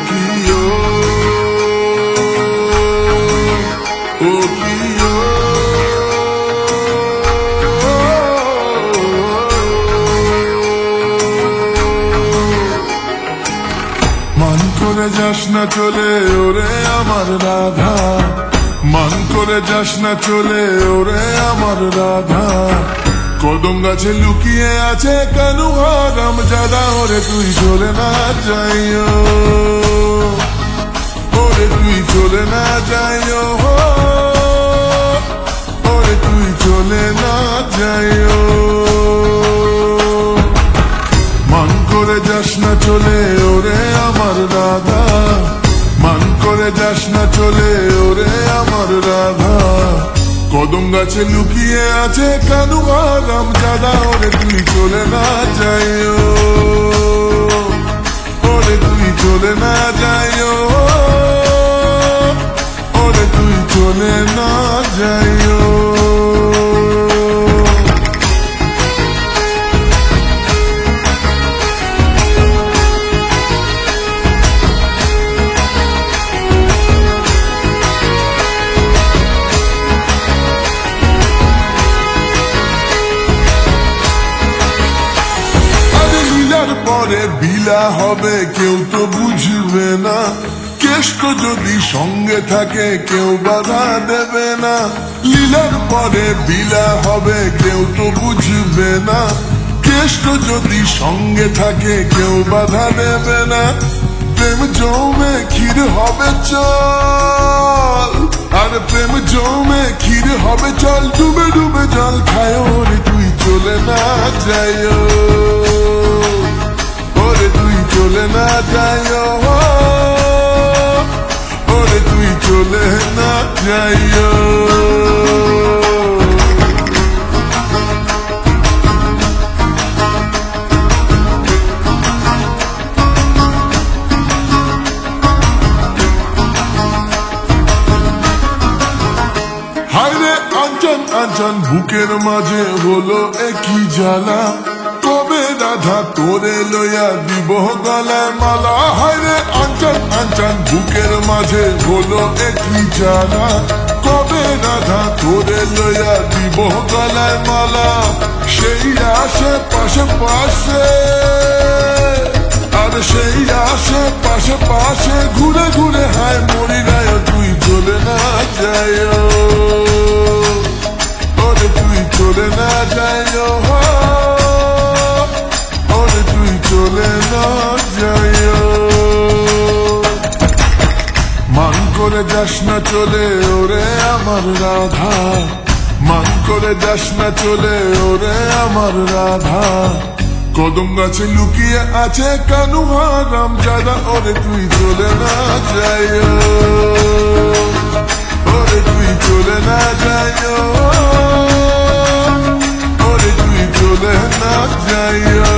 কিও ও কিও মান করে যাস না চলে ওরে আমার রাধা, মান করে যাস না চলে ওরে আমার রাধা। কদম গাছে লুকিয়ে আছে কানু হারাম জাদা, ওরে তুই চলে না যাইও, ওরে তুই চলে না যাইও, ওরে তুই চলে না যাইও। মান করে যাস না চলে ওরে আমার রাধা, মান করে যাস না চলে ওরে আমার রাধা। কদম গাছে লুকিয়ে আছে কানু হারাম জাদা, ওরে তুই চলে না যাইও, ওরে তুই চলে না যাইও, ওরে তুই চলে না যাইও। পরে বিলা হবে কেউ তো বুঝবে না, কেষ্ট যদি সঙ্গে থাকে কেউ বাধা দেবে না। লীলার পরে বিলা হবে কেউ তো বুঝবে না, কেষ্ট যদি সঙ্গে থাকে কেউ বাধা দেবে না। প্রেম জমে ক্ষীর হবে চল, আর প্রেম জমে ক্ষীর হবে চল, ডুবে ডুবে জল খায় ওরে তুই চলে না যাইও, ওরে তুই চলে না যাইও, ওরে তুই চলে না যাইও। হায়রে আঞ্চন আঞ্চন বুকের মাঝে হলো একই জ্বালা, কবে রাধা তোরে লইয়া দিব গলায় মালা। হায়রে আঞ্চন আঞ্চন বুকের মাঝে হলো একই জ্বালা, কবে রাধা তোরে লইয়া দিব গলায় মালা। সেই আসে পাশে পাশে, আর সেই আসে পাশে পাশে, ঘুরে ঘুরে হায় মরি গায় তুই চলে না যাইও, ওরে তুই চলে না যাইও, ওরে তুই চলে না যাইও। মান করে যাস না চলে ওরে আমার রাধা, মান করে যাস না চলে ওরে আমার রাধা। কদম গাছে লুকিয়ে আছে কানু হারাম জাদা, ওরে তুই চলে না যাইও, ওরে তুই চলে না যাইও, ওরে তুই চলে না যাইও।